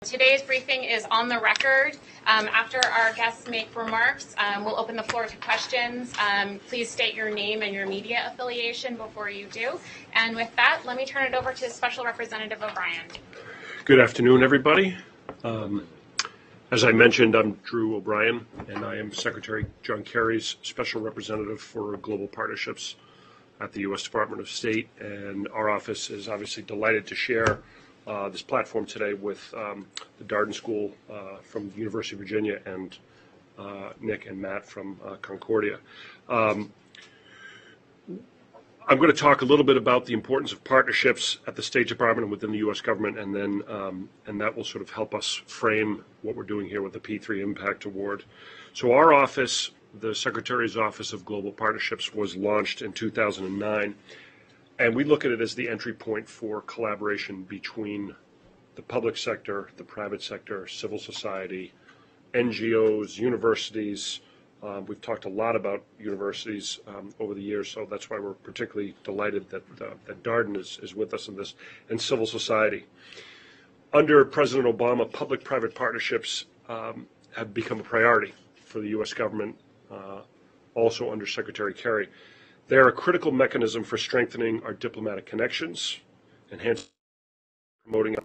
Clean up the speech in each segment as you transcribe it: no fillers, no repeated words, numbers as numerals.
Today's briefing is on the record. After our guests make remarks, we'll open the floor to questions. Please state your name and your media affiliation before you do. And with that, let me turn it over to Special Representative O'Brien. Good afternoon, everybody. As I mentioned, I'm Drew O'Brien, and I am Secretary John Kerry's Special Representative for Global Partnerships at the U.S. Department of State. And our office is obviously delighted to share this platform today with the Darden School from the University of Virginia and Nick and Matt from Concordia. I'm going to talk a little bit about the importance of partnerships at the State Department and within the U.S. government, and then and that will sort of help us frame what we're doing here with the P3 Impact Award. So our office, the Secretary's Office of Global Partnerships, was launched in 2009. And we look at it as the entry point for collaboration between the public sector, the private sector, civil society, NGOs, universities. We've talked a lot about universities over the years, so that's why we're particularly delighted that Darden is with us in this, and civil society. Under President Obama, public-private partnerships have become a priority for the U.S. government, also under Secretary Kerry. They are a critical mechanism for strengthening our diplomatic connections, enhancing, promoting,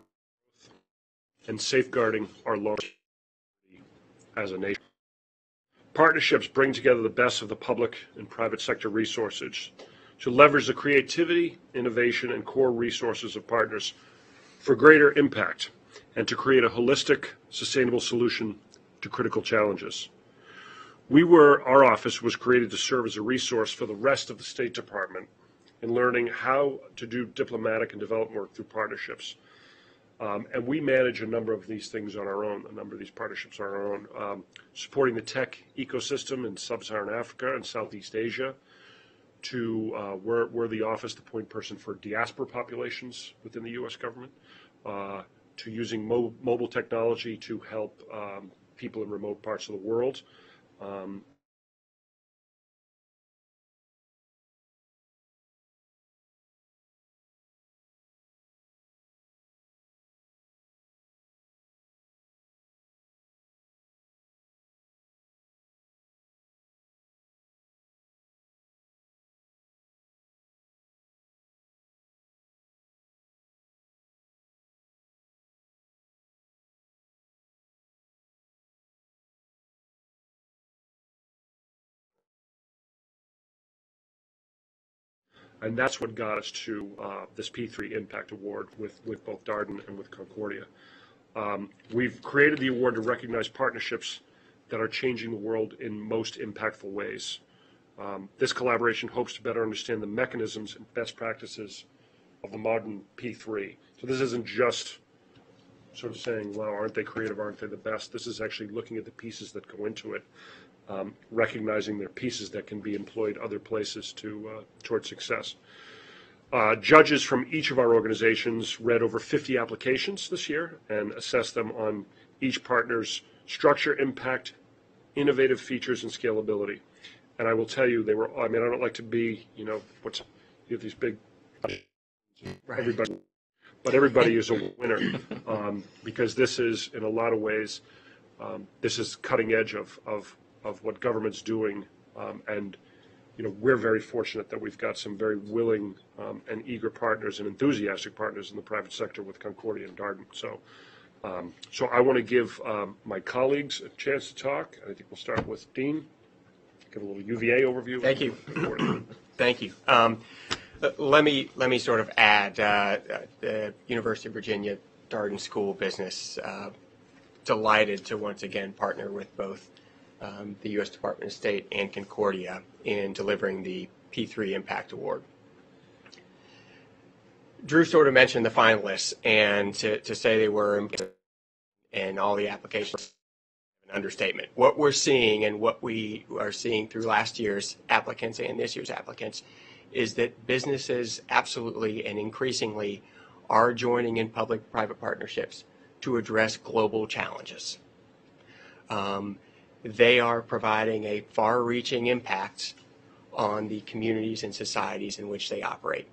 and safeguarding our long as a nation. Partnerships bring together the best of the public and private sector resources to leverage the creativity, innovation, and core resources of partners for greater impact and to create a holistic, sustainable solution to critical challenges. Our office was created to serve as a resource for the rest of the State Department in learning how to do diplomatic and development work through partnerships. And we manage a number of these things on our own, a number of these partnerships on our own, supporting the tech ecosystem in sub-Saharan Africa and Southeast Asia, to we're the office, the point person for diaspora populations within the U.S. government, to using mobile technology to help people in remote parts of the world. And that's what got us to this P3 Impact Award with both Darden and with Concordia. We've created the award to recognize partnerships that are changing the world in most impactful ways. This collaboration hopes to better understand the mechanisms and best practices of the modern P3. So this isn't just sort of saying, well, aren't they creative, aren't they the best? This is actually looking at the pieces that go into it, recognizing they're pieces that can be employed other places toward success. Judges from each of our organizations read over 50 applications this year and assessed them on each partner's structure, impact, innovative features, and scalability. And I will tell you, they were, I mean, I don't like to be, you have these big, everybody is a winner, because this is, in a lot of ways, this is cutting edge of what government's doing, and we're very fortunate that we've got some very willing and eager partners and enthusiastic partners in the private sector with Concordia and Darden. So I want to give my colleagues a chance to talk. I think we'll start with Dean. Give a little UVA overview. Thank you. Thank you. Let me sort of add the University of Virginia Darden School of Business. Delighted to once again partner with both the U.S. Department of State and Concordia in delivering the P3 Impact Award. Drew sort of mentioned the finalists, and to say they were in all the applications, an understatement. What we're seeing and what we are seeing through last year's applicants and this year's applicants is that businesses absolutely and increasingly are joining in public-private partnerships to address global challenges. They are providing a far-reaching impact on the communities and societies in which they operate.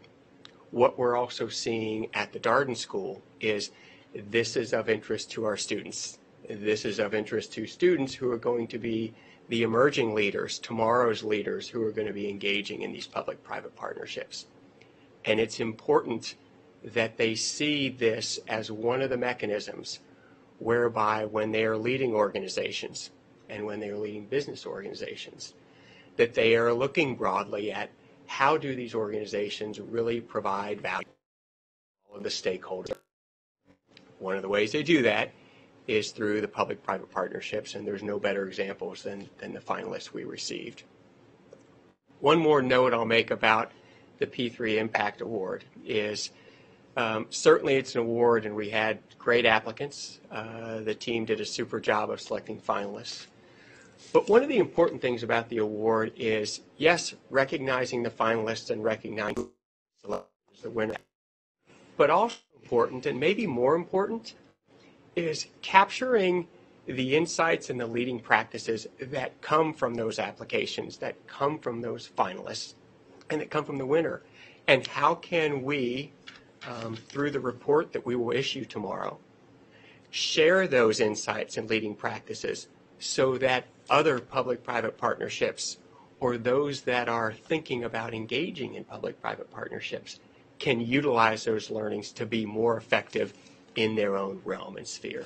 What we're also seeing at the Darden School is this is of interest to our students. This is of interest to students who are going to be the emerging leaders, tomorrow's leaders who are going to be engaging in these public-private partnerships. And it's important that they see this as one of the mechanisms whereby when they are leading organizations and when they are leading business organizations, that they are looking broadly at how do these organizations really provide value to all of the stakeholders. One of the ways they do that is through the public-private partnerships, and there's no better examples than the finalists we received. One more note I'll make about the P3 Impact Award is certainly it's an award, and we had great applicants. The team did a super job of selecting finalists. But one of the important things about the award is, yes, recognizing the finalists and recognizing the winner, but also important, and maybe more important, is capturing the insights and the leading practices that come from those applications, that come from those finalists, and that come from the winner. And how can we, through the report that we will issue tomorrow, share those insights and leading practices so that other public-private partnerships or those that are thinking about engaging in public-private partnerships can utilize those learnings to be more effective in their own realm and sphere.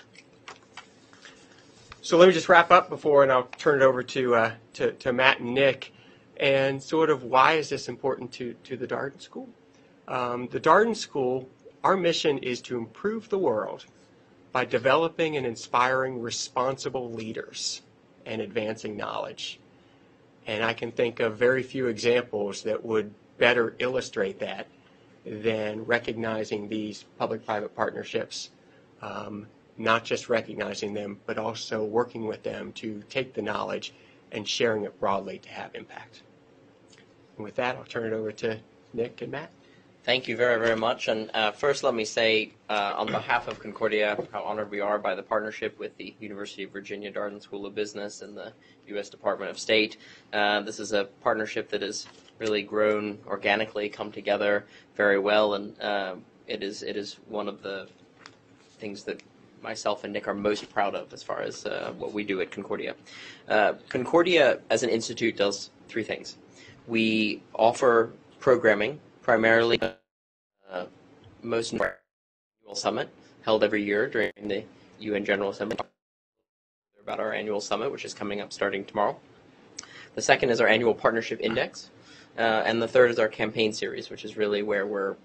So let me just wrap up and I'll turn it over to Matt and Nick, and sort of why is this important to the Darden School? The Darden School, our mission is to improve the world by developing and inspiring responsible leaders and advancing knowledge. And I can think of very few examples that would better illustrate that than recognizing these public-private partnerships, not just recognizing them, but also working with them to take the knowledge and sharing it broadly to have impact. And with that, I'll turn it over to Nick and Matt. Thank you very, very much. And first, let me say, on behalf of Concordia, how honored we are by the partnership with the University of Virginia Darden School of Business and the U.S. Department of State. This is a partnership that has really grown organically, come together very well, and it is one of the things that myself and Nick are most proud of as far as what we do at Concordia. Concordia, as an institute, does three things. We offer programming, primarily most annual summit held every year during the UN General Assembly. About our annual summit, which is coming up starting tomorrow. The second is our annual partnership index. And the third is our campaign series, which is really where we're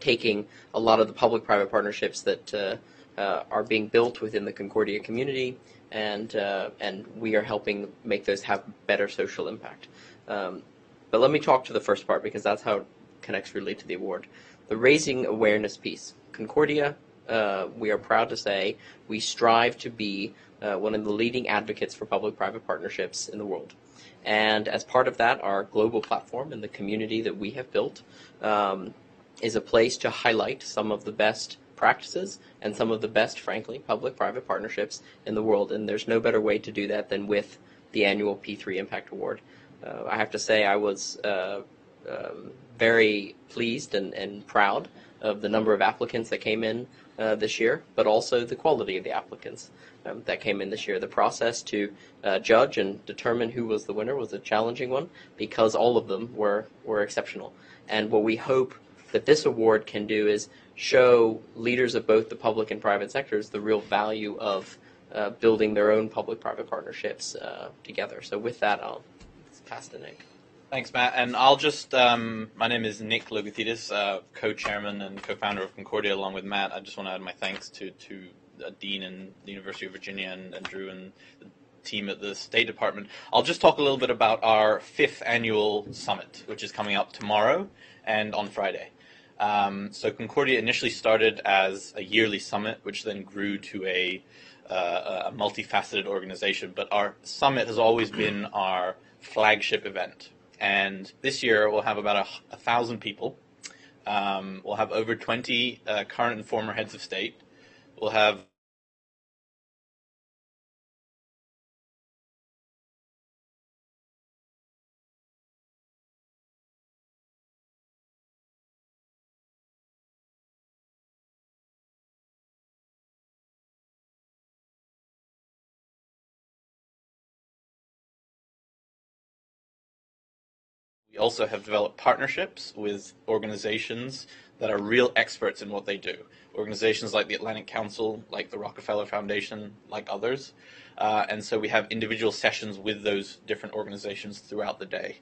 taking a lot of the public-private partnerships that are being built within the Concordia community, and we are helping make those have better social impact. But let me talk to the first part, because that's how it connects really to the award. The raising awareness piece. Concordia, we are proud to say, we strive to be one of the leading advocates for public-private partnerships in the world. And as part of that, our global platform and the community that we have built is a place to highlight some of the best practices and some of the best, frankly, public-private partnerships in the world. And there's no better way to do that than with the annual P3 Impact Award. I have to say I was very pleased and proud of the number of applicants that came in this year, but also the quality of the applicants that came in this year. The process to judge and determine who was the winner was a challenging one, because all of them were exceptional. And what we hope that this award can do is show leaders of both the public and private sectors the real value of building their own public-private partnerships together. So with that, I'll pass to Nick. Thanks, Matt. And I'll just, my name is Nick Logothetis, co-chairman and co-founder of Concordia, along with Matt. I just want to add my thanks to Dean and the University of Virginia and Drew and the team at the State Department. I'll just talk a little bit about our 5th annual summit, which is coming up tomorrow and on Friday. So Concordia initially started as a yearly summit, which then grew to a multifaceted organization. But our summit has always been our flagship event. And this year we'll have about 1,000 people. We'll have over 20 current and former heads of state. We'll have We also have developed partnerships with organizations that are real experts in what they do. Organizations like the Atlantic Council, like the Rockefeller Foundation, like others. And so we have individual sessions with those different organizations throughout the day.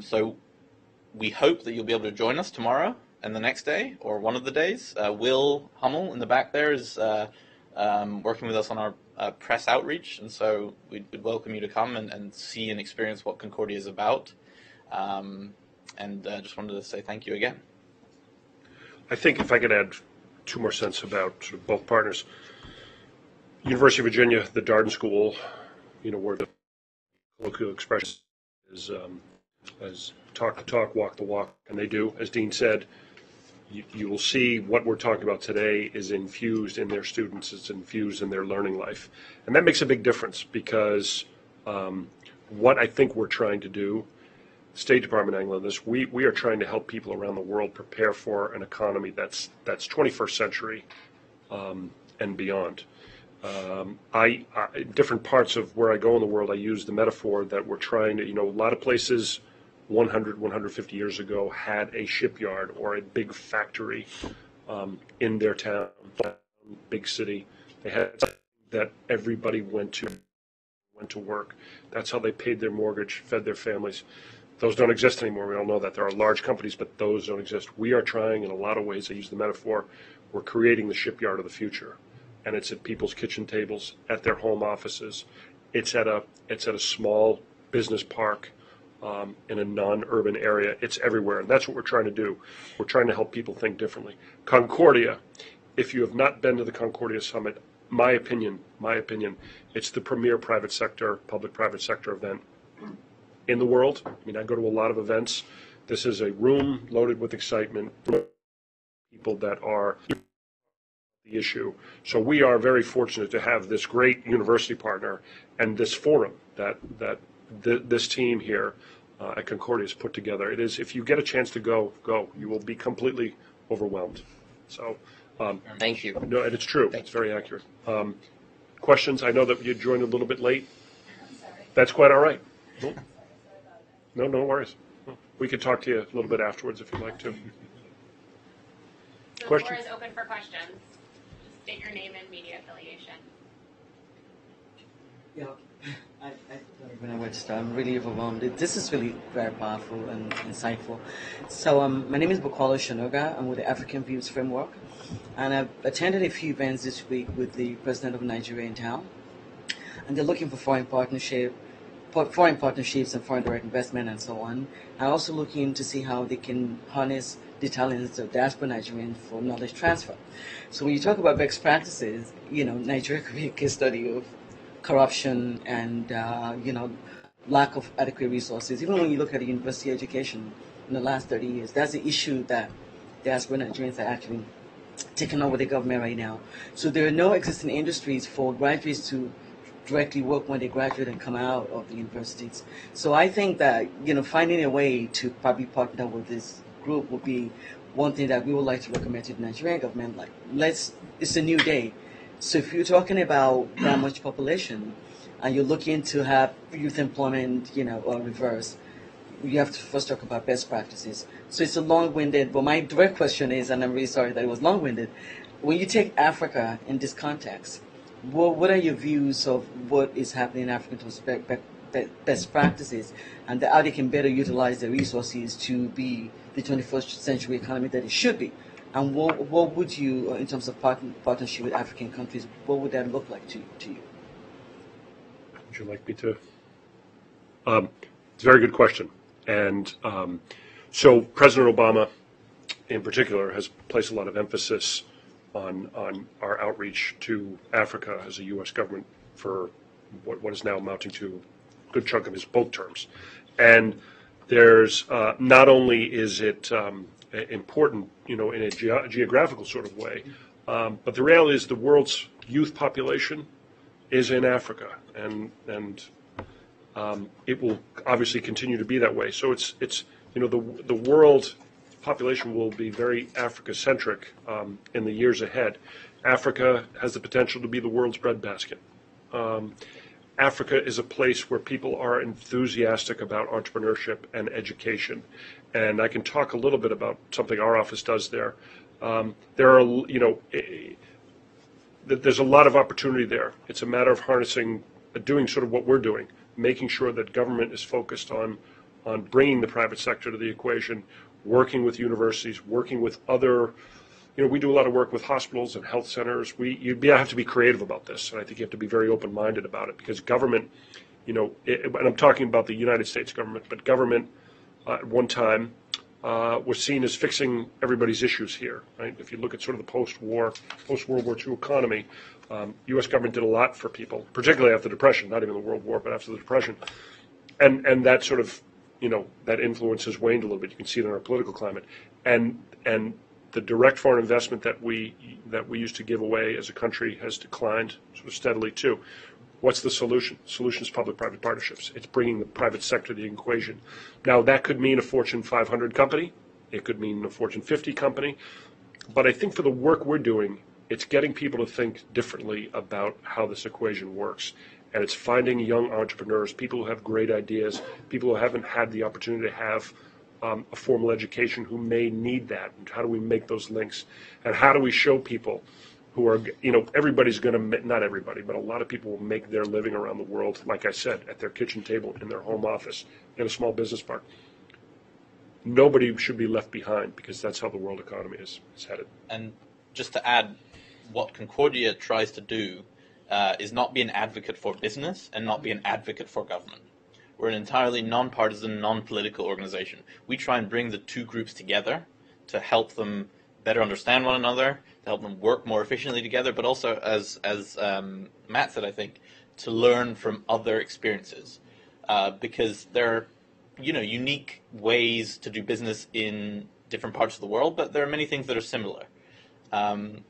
So we hope that you'll be able to join us tomorrow and the next day, or one of the days. Will Hummel in the back there is working with us on our press outreach, and so we'd welcome you to come and see and experience what Concordia is about. And just wanted to say thank you again. I think if I could add two more cents about sort of both partners. University of Virginia, the Darden School, where the colloquial expression is talk the talk, walk the walk, and they do. As Dean said, you will see what we're talking about today is infused in their students, it's infused in their learning life. And that makes a big difference because what I think we're trying to do, State Department angle of this, we are trying to help people around the world prepare for an economy that's 21st century and beyond. Different parts of where I go in the world, I use the metaphor that we're trying to, a lot of places 100, 150 years ago had a shipyard or a big factory in their town, big city. They had something that everybody went to work. That's how they paid their mortgage, fed their families. Those don't exist anymore. We all know that. There are large companies, but those don't exist. We are trying, in a lot of ways, I use the metaphor, we're creating the shipyard of the future. And it's at people's kitchen tables, at their home offices. It's at a small business park in a non-urban area. It's everywhere, and that's what we're trying to do. We're trying to help people think differently. Concordia, if you have not been to the Concordia Summit, my opinion, it's the premier public-private sector event in the world. I mean, I go to a lot of events. This is a room loaded with excitement, people that are the issue. So we are very fortunate to have this great university partner and this forum that this team here at Concordia has put together. It is, if you get a chance to go. You will be completely overwhelmed. So thank you. No, and it's true. It's very accurate. Questions? I know that you joined a little bit late. That's quite all right. No worries. We could talk to you a little bit afterwards if you'd like to. The Question? floor is open for questions. Just state your name and media affiliation. Yeah, when I register, I'm really overwhelmed. This is really very powerful and insightful. So my name is Bukola Shanoga. I'm with the African Views Framework. And I've attended a few events this week with the president of Nigeria in town. And they're looking for foreign partnerships and foreign direct investment and so on. I'm also looking to see how they can harness the talents of diaspora Nigerians for knowledge transfer. So when you talk about best practices, Nigeria could be a case study of corruption and lack of adequate resources. Even when you look at the university education in the last 30 years, that's the issue that diaspora Nigerians are actually taking on with the government right now. So there are no existing industries for graduates to directly work when they graduate and come out of the universities. So I think that finding a way to probably partner with this group would be one thing that we would like to recommend to the Nigerian government. Like, it's a new day. So if you're talking about that much population and you're looking to have youth employment, or reverse, you have to first talk about best practices. So it's a long-winded, but my direct question is, and I'm really sorry that it was long-winded, when you take Africa in this context, what are your views of what is happening in Africa in terms of best practices and how they can better utilize their resources to be the 21st century economy that it should be? And what would you, in terms of partnership with African countries, what would that look like to you? Would you like me to? It's a very good question. And so President Obama, in particular, has placed a lot of emphasis on our outreach to Africa as a U.S. government for what is now amounting to a good chunk of his both terms. And there's not only is it important, in a geographical sort of way, but the reality is the world's youth population is in Africa, and it will obviously continue to be that way. So it's the world population will be very Africa-centric in the years ahead. Africa has the potential to be the world's breadbasket. Africa is a place where people are enthusiastic about entrepreneurship and education. And I can talk a little bit about something our office does there. There are, there's a lot of opportunity there. It's a matter of harnessing, doing sort of what we're doing, making sure that government is focused on bringing the private sector to the equation, working with universities, working with other, we do a lot of work with hospitals and health centers. You have to be creative about this, and I think you have to be very open-minded about it, because government, and I'm talking about the United States government, but government at one time was seen as fixing everybody's issues here, right? If you look at sort of the post-World War II economy, U.S. government did a lot for people, particularly after the Depression, not even the World War, but after the Depression. And that sort of, that influence has waned a little bit. You can see it in our political climate. And the direct foreign investment that we used to give away as a country has declined sort of steadily too. What's the solution? The solution is public-private partnerships. It's bringing the private sector to the equation. Now, that could mean a Fortune 500 company. It could mean a Fortune 50 company. But I think for the work we're doing, it's getting people to think differently about how this equation works. And it's finding young entrepreneurs, people who have great ideas, people who haven't had the opportunity to have a formal education who may need that. And how do we make those links? And how do we show people who are, everybody's going to, not everybody, but a lot of people will make their living around the world, like I said, at their kitchen table, in their home office, in a small business park. Nobody should be left behind, because that's how the world economy is headed. And just to add, what Concordia tries to do is not be an advocate for business and not be an advocate for government. We're an entirely non-partisan, non-political organization. We try and bring the two groups together to help them better understand one another, to help them work more efficiently together, but also, as Matt said, I think, to learn from other experiences. Because there are, unique ways to do business in different parts of the world, but there are many things that are similar. And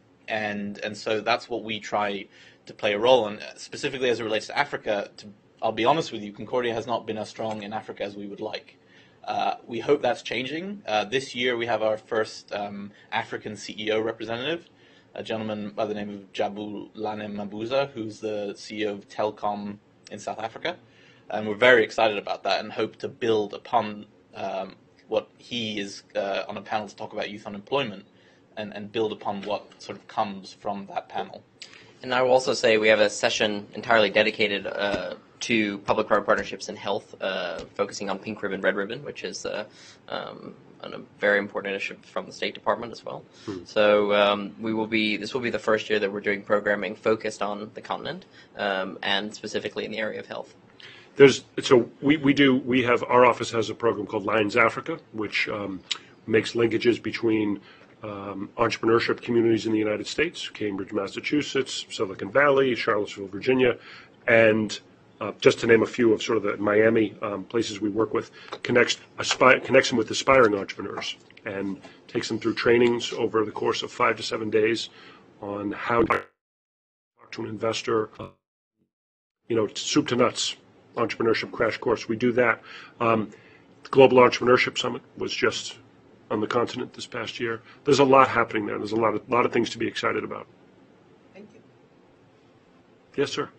so that's what we try to play a role in, specifically as it relates to Africa. I'll be honest with you, Concordia has not been as strong in Africa as we would like. We hope that's changing. This year we have our first African CEO representative, a gentleman by the name of Jabu Lanem Mabuza, who's the CEO of Telkom in South Africa. And we're very excited about that and hope to build upon what he is on a panel to talk about youth unemployment and build upon what sort of comes from that panel. And I will also say we have a session entirely dedicated to public-private partnerships in health, focusing on Pink Ribbon, Red Ribbon, which is a very important initiative from the State Department as well. So this will be the first year that we're doing programming focused on the continent and specifically in the area of health. Our office has a program called Lions Africa, which makes linkages between entrepreneurship communities in the United States, Cambridge, Massachusetts, Silicon Valley, Charlottesville, Virginia, and just to name a few of sort of the Miami places we work with, connects them with aspiring entrepreneurs and takes them through trainings over the course of 5 to 7 days on how to talk to an investor, soup to nuts, entrepreneurship crash course. We do that. The Global Entrepreneurship Summit was just on the continent this past year. There's a lot happening there. There's a lot of things to be excited about. Thank you. Yes, sir.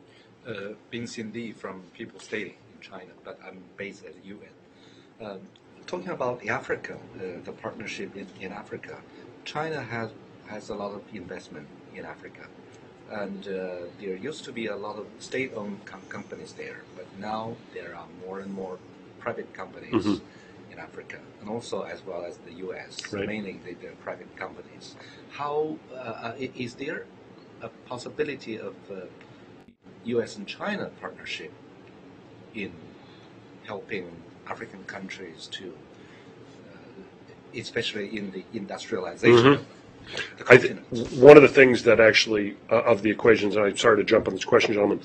Bing Xin Li from People's Daily in China, but I'm based at the UN. Talking about Africa, the partnership in Africa, China has a lot of investment in Africa. And there used to be a lot of state-owned companies there, but now there are more and more private companies in Africa, and also as well as the U.S., right. Mainly the private companies. How is there a possibility of U.S. and China partnership in helping African countries to, especially in the industrialization of the continent? One of the things that actually of the equations, and I'm sorry to jump on this question, gentlemen.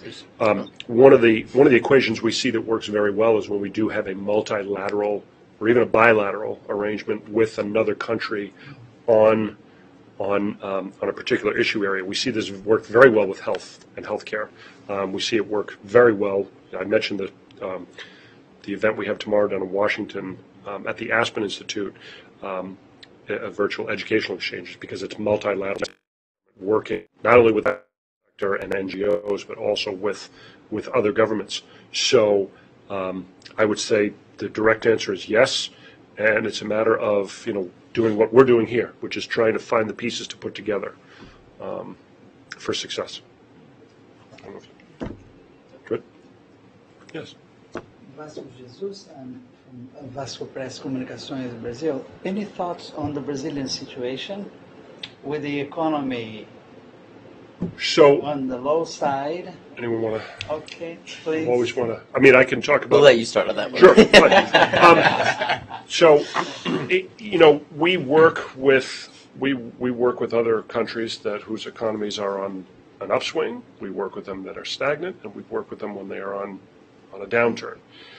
One of the equations we see that works very well is when we do have a multilateral or even a bilateral arrangement with another country on a particular issue area. We see this work very well with health and healthcare. We see it work very well. I mentioned the event we have tomorrow down in Washington at the Aspen Institute, a virtual educational exchange, because it's multilateral, working not only with sector and NGOs, but also with other governments. So I would say the direct answer is yes, and it's a matter of doing what we're doing here, which is trying to find the pieces to put together for success. Good. Yes. Vasco Jesus, I'm from Vasco Press Comunicações Brazil. Any thoughts on the Brazilian situation with the economy So, on the low side? anyone want to? Okay, please. Always want to. I mean, I can talk about. We'll let you start on that one. Sure. So, we work with other countries whose economies are on an upswing. We work with them that are stagnant, and we work with them when they are on a downturn.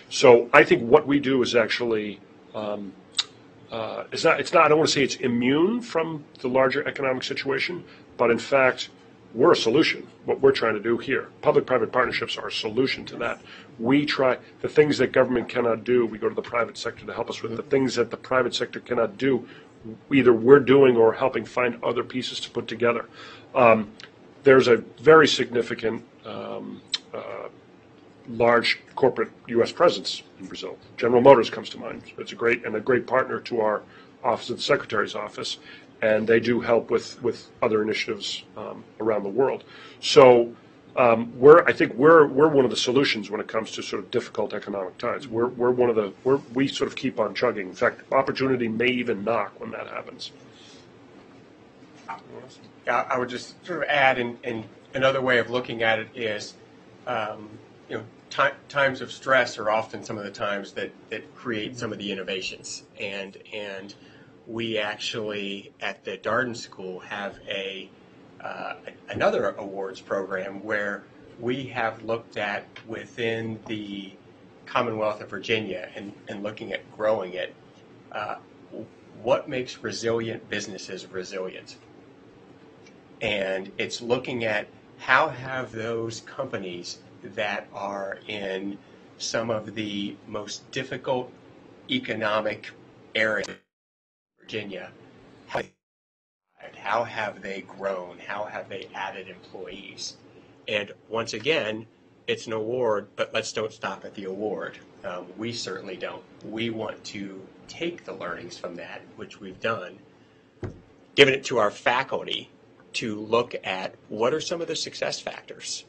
So I think what we do is actually it's not. I don't want to say it's immune from the larger economic situation, but in fact, we're a solution. What we're trying to do here, public-private partnerships are a solution to that. We try the things that government cannot do. We go to the private sector to help us with the things that the private sector cannot do. Either we're doing or helping find other pieces to put together. There's a very significant large corporate U.S. presence in Brazil. General Motors comes to mind. It's a great partner to our office of the Secretary's office, and they do help with other initiatives around the world. So I think we're one of the solutions when it comes to sort of difficult economic times. We sort of keep on chugging. In fact, opportunity may even knock when that happens. Yeah, I would just sort of add, and another way of looking at it is, times of stress are often some of the times that create some of the innovations. And we actually at the Darden School have another awards program where we have looked at within the Commonwealth of Virginia and looking at growing it, what makes resilient businesses resilient. And it's looking at how have those companies that are in some of the most difficult economic areas of Virginia, how have they grown? How have they added employees? And once again, it's an award, but let's don't stop at the award. We certainly don't. We want to take the learnings from that, which we've done, given it to our faculty to look at what are some of the success factors.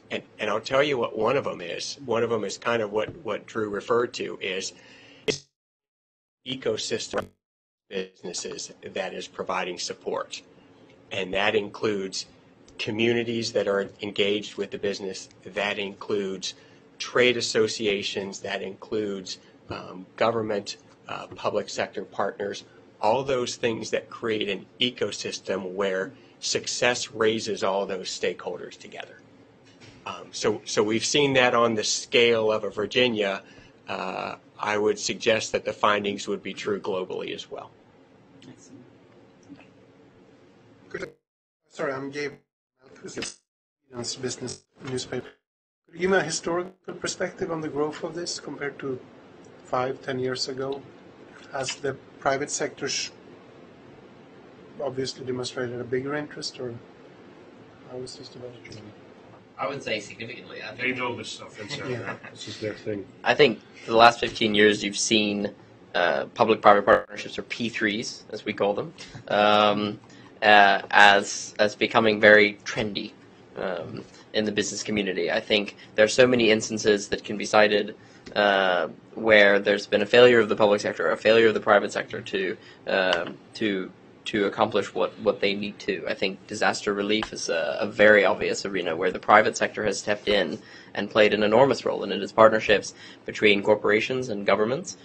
And I'll tell you what one of them is. One of them is kind of what Drew referred to is ecosystem businesses that is providing support. And that includes communities that are engaged with the business. That includes trade associations. That includes government, public sector partners. All those things that create an ecosystem where success raises all those stakeholders together. So we've seen that on the scale of a Virginia. I would suggest that the findings would be true globally as well. Sorry, I'm Gabe, business newspaper. Could you give me a historical perspective on the growth of this compared to 5-10 years ago? Has the private sector obviously demonstrated a bigger interest, or how is this developing? I would say significantly. I They think, know this stuff inside. This is their thing. I think for the last 15 years you've seen public-private partnerships, or P3s, as we call them, as becoming very trendy in the business community. I think there are so many instances that can be cited where there's been a failure of the public sector, or a failure of the private sector to accomplish what they need to. I think disaster relief is a very obvious arena where the private sector has stepped in and played an enormous role, and it is partnerships between corporations and governments,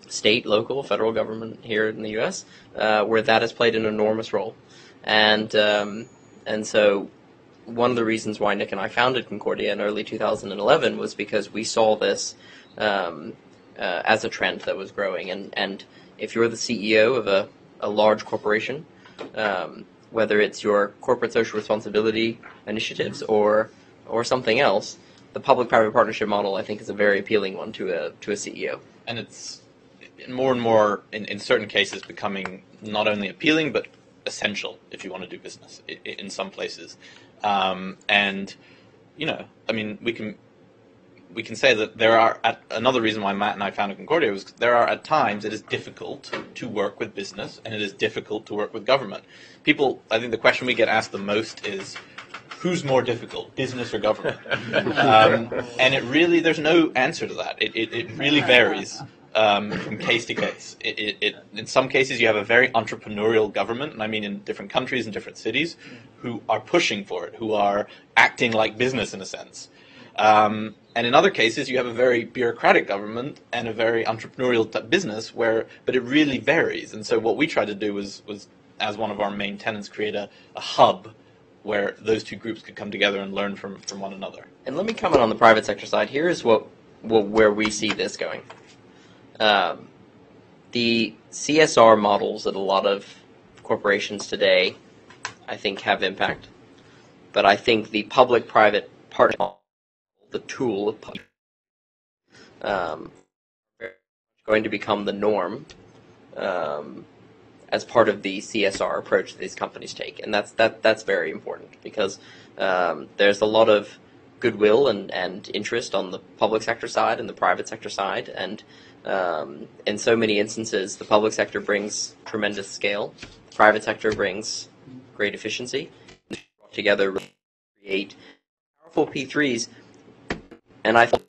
state, local, federal government here in the U.S., where that has played an enormous role. And so one of the reasons why Nick and I founded Concordia in early 2011 was because we saw this as a trend that was growing. And if you're the CEO of a large corporation, whether it's your corporate social responsibility initiatives or something else, the public-private partnership model, I think, is a very appealing one to a CEO. And it's more and more, in certain cases, becoming not only appealing, but essential if you want to do business in some places. And, I mean, we can say that there are, another reason why Matt and I founded Concordia was there are at times it is difficult to work with business and it is difficult to work with government. People, I think the question we get asked the most is, who's more difficult, business or government? And it really, there's no answer to that. It really varies from case to case. In some cases, you have a very entrepreneurial government, and I mean in different countries and different cities, who are pushing for it, who are acting like business in a sense. And in other cases, you have a very bureaucratic government and a very entrepreneurial type business, but it really varies. And so what we tried to do was as one of our main tenets, create a hub where those two groups could come together and learn from one another. And let me comment on the private sector side. Here's where we see this going. The CSR models that a lot of corporations today, I think, have impact. But I think the public-private partnership, the tool of public, going to become the norm as part of the CSR approach that these companies take, and that's very important because there's a lot of goodwill and interest on the public sector side and the private sector side, and in so many instances, the public sector brings tremendous scale, the private sector brings great efficiency. Together, create powerful P3s, and I think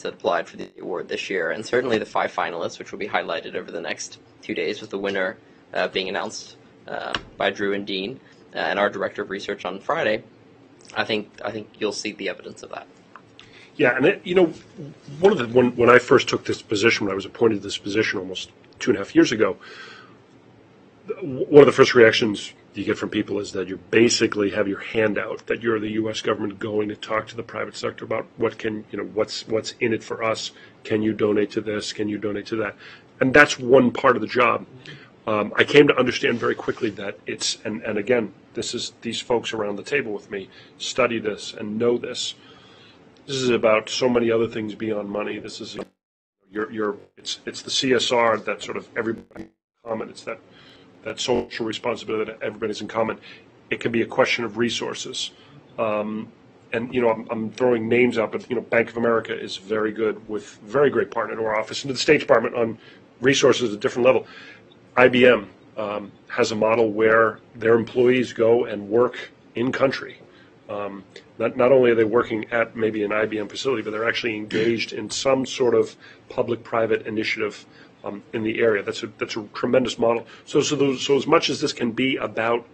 that applied for the award this year, and certainly the 5 finalists, which will be highlighted over the next 2 days, with the winner being announced by Drew and Dean and our director of research on Friday. I think you'll see the evidence of that. Yeah, and when I first took this position, when I was appointed to this position almost 2.5 years ago, one of the first reactions you get from people is that you basically have your hand out, that you're the U.S. government going to talk to the private sector about what's in it for us. Can you donate to this? Can you donate to that? And that's one part of the job. I came to understand very quickly that it's, and again, these folks around the table with me study this and know this. This is about so many other things beyond money. This is it's the CSR that sort of everybody in common. It's that social responsibility that everybody's in common. It can be a question of resources. And I'm throwing names out, but Bank of America is very good, with very great partner to our office and to the State Department on resources at a different level. IBM has a model where their employees go and work in country. Not only are they working at maybe an IBM facility, but they're actually engaged in some sort of public-private initiative in the area. That's a tremendous model. So as much as this can be about,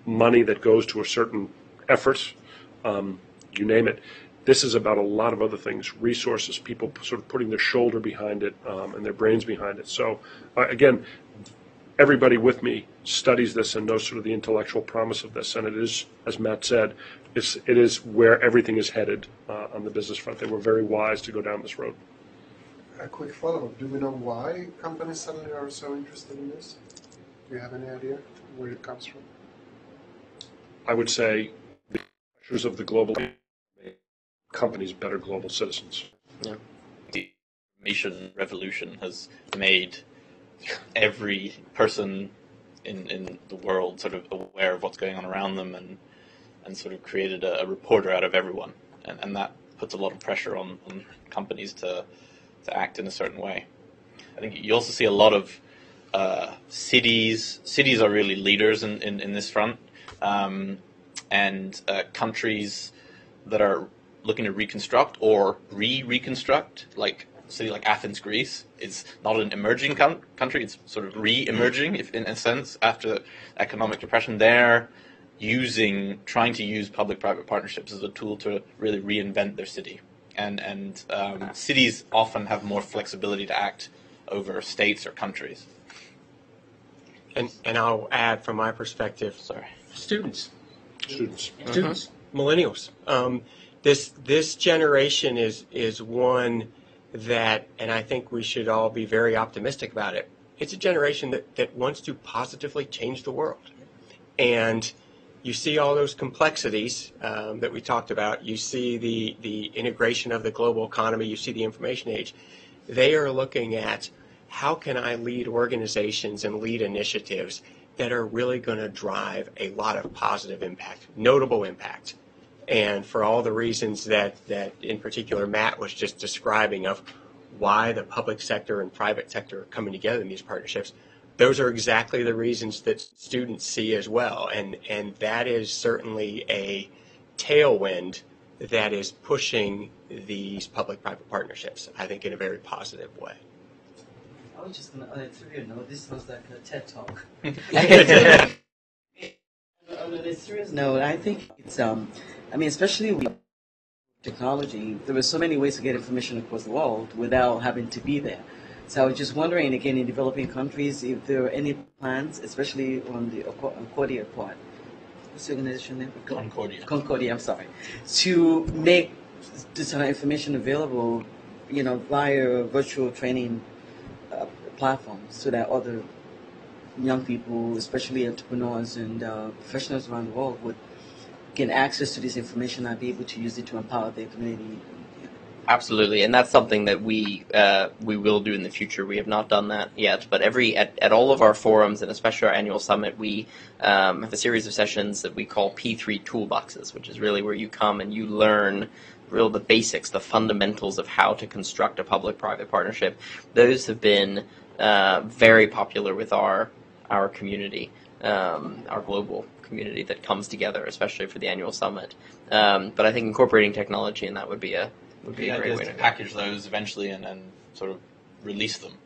money that goes to a certain effort, you name it, this is about a lot of other things, resources, people sort of putting their shoulder behind it and their brains behind it. So again, everybody with me studies this and knows sort of the intellectual promise of this, and it is, as Matt said, it is where everything is headed on the business front. They were very wise to go down this road. A quick follow-up. Do we know why companies suddenly are so interested in this? Do you have any idea where it comes from? I would say the pressures of the global companies better global citizens. Yeah. The information revolution has made every person in the world sort of aware of what's going on around them and sort of created a reporter out of everyone. And that puts a lot of pressure on companies to act in a certain way. I think you also see a lot of cities. Cities are really leaders in this front, and countries that are looking to reconstruct or reconstruct, like a city like Athens, Greece, is not an emerging country. It's sort of re-emerging, if in a sense, after the economic depression. They're trying to use public-private partnerships as a tool to really reinvent their city. And cities often have more flexibility to act over states or countries. And I'll add from my perspective, students, millennials. This generation is one that, and I think we should all be very optimistic about it. It's a generation that wants to positively change the world. And you see all those complexities that we talked about. You see the integration of the global economy. You see the information age. They are looking at how can I lead organizations and lead initiatives that are really going to drive a lot of positive impact, notable impact. And for all the reasons that in particular Matt was just describing of why the public sector and private sector are coming together in these partnerships, those are exactly the reasons that students see as well. And that is certainly a tailwind that is pushing these public-private partnerships, I think, in a very positive way. I was just going to throw you a note. This was like a TED Talk. On a serious note, I think it's, especially with technology, there were so many ways to get information across the world without having to be there. So I was just wondering, again, in developing countries, if there are any plans, especially on the Concordia part. What's the organization name? Concordia. Concordia, I'm sorry. To make this kind of information available, via virtual training platforms so that other young people, especially entrepreneurs and professionals around the world, would get access to this information and be able to use it to empower their community. Absolutely, and that's something that we will do in the future. We have not done that yet, but at all of our forums, and especially our annual summit, we have a series of sessions that we call P3 toolboxes, which is really where you come and you learn the basics, the fundamentals of how to construct a public-private partnership. Those have been very popular with our community, our global community that comes together, especially for the annual summit. But I think incorporating technology in that would be a great way to package those eventually and sort of release them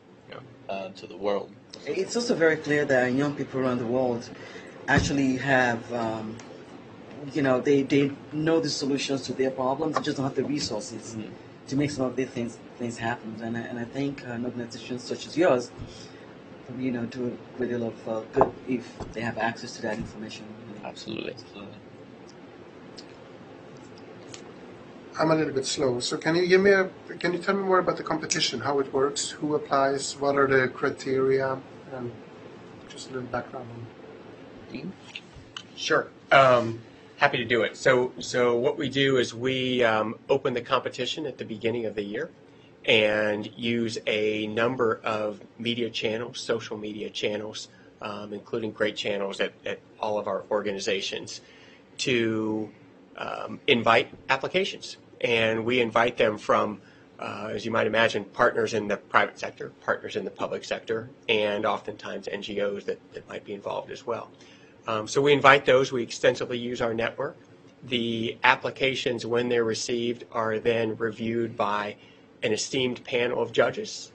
to the world. It's also very clear that young people around the world actually have, they know the solutions to their problems, they just don't have the resources to make some of these things happen. And I think organizations such as yours, do a great deal of good if they have access to that information. Absolutely. I'm a little bit slow, so can you tell me more about the competition, how it works, who applies, what are the criteria, and just a little background on it. Sure. Happy to do it. So what we do is we open the competition at the beginning of the year and use a number of media channels, social media channels, including great channels at all of our organizations, to invite applications. And we invite them from, as you might imagine, partners in the private sector, partners in the public sector, and oftentimes NGOs that might be involved as well. So we invite those. We extensively use our network. The applications, when they're received, are then reviewed by an esteemed panel of judges.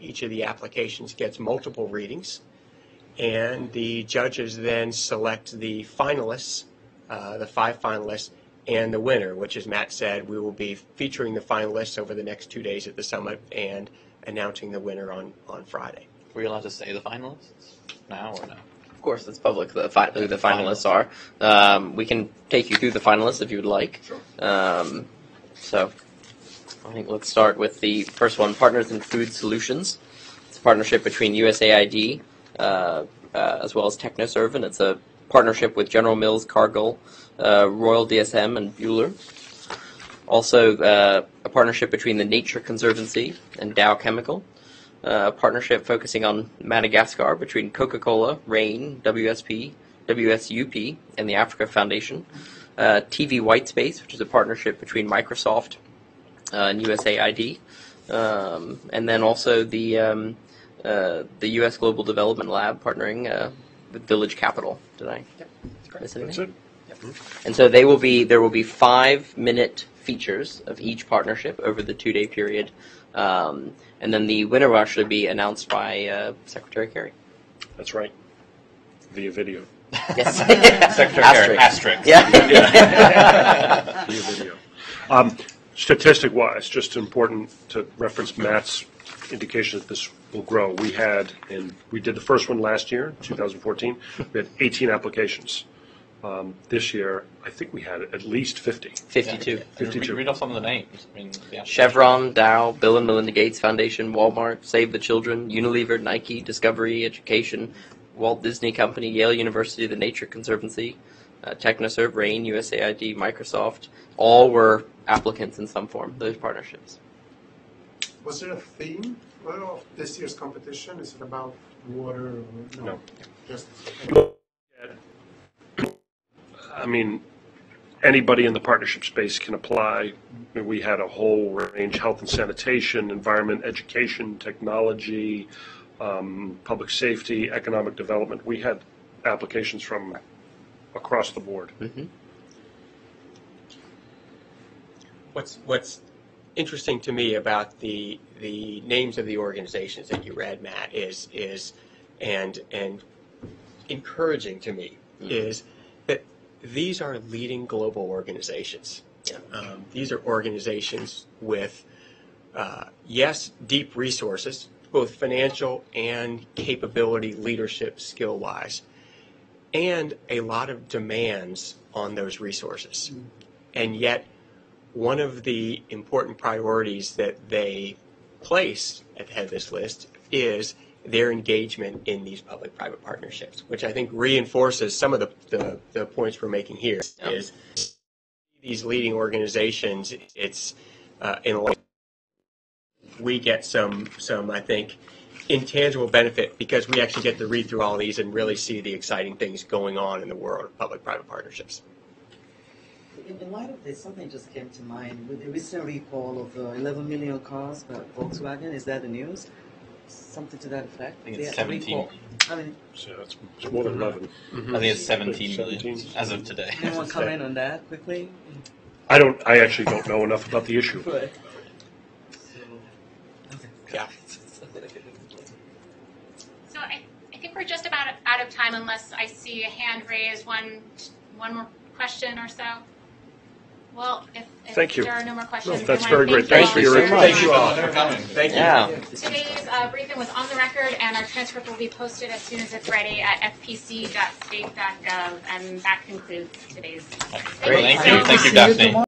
Each of the applications gets multiple readings, and the judges then select the finalists, the 5 finalists, and the winner, which, as Matt said, we will be featuring the finalists over the next 2 days at the summit and announcing the winner on Friday. Were you allowed to say the finalists now or no? Of course, it's public who the finalists are. We can take you through the finalists if you would like. Sure. So I think let's start with the first one, Partners in Food Solutions. It's a partnership between USAID as well as TechnoServe, and it's a partnership with General Mills, Cargill, Royal DSM, and Bueller. Also, a partnership between the Nature Conservancy and Dow Chemical. A partnership focusing on Madagascar between Coca-Cola, Rain, WSP, WSUP, and the Africa Foundation. TV Whitespace, which is a partnership between Microsoft and USAID. And then also the U.S. Global Development Lab partnering with Village Capital. Did I miss anything? That's it. Yep. And so there will be 5-minute features of each partnership over the 2-day period. And then the winner will actually be announced by Secretary Kerry. That's right. Via video. Yes. Secretary Kerry, asterisk. Yeah. Via video. Statistic-wise, just important to reference Matt's indication that this will grow. We did the first one last year, 2014. We had 18 applications. This year, I think we had at least 50. 52. 52. Read off some of the names. Chevron, Dow, Bill and Melinda Gates Foundation, Walmart, Save the Children, Unilever, Nike, Discovery Education, Walt Disney Company, Yale University, the Nature Conservancy, TechnoServe, Rain, USAID, Microsoft. All were applicants in some form, those partnerships. Was there a theme of this year's competition? Is it about water? Or no. Just I mean, anybody in the partnership space can apply. I mean, we had a whole range: health and sanitation, environment, education, technology, public safety, economic development. We had applications from across the board. What's interesting to me about the names of the organizations that you read, Matt, is and encouraging to me is that these are leading global organizations. These are organizations with yes, deep resources, both financial and capability, leadership, skill-wise, and a lot of demands on those resources. And yet, one of the important priorities that they place at the head of this list is their engagement in these public-private partnerships, which I think reinforces some of the points we're making here. Is these leading organizations, it's in a way we get some I think intangible benefit because we actually get to read through all these and really see the exciting things going on in the world of public-private partnerships. in light of this, something just came to mind. With the recent recall of 11 million cars by Volkswagen, is that the news? Something to that effect? I think it's They 17. recall- I mean, So it's more than 11. I think it's 17 million 17. as of today. anyone comment on that quickly? I actually don't know enough about the issue. Right. Yeah. So I think we're just about out of time unless I see a hand raised. One more question or so. Well, if Thank you. there are no more questions, No, that's I wanna very great. thank Thanks for you your all input. very Thank you much. all. for coming. Thank you. Yeah. Today's briefing was on the record, and our transcript will be posted as soon as it's ready at fpc.state.gov. And that concludes today's. Great. Thank you. Thank you, Daphne.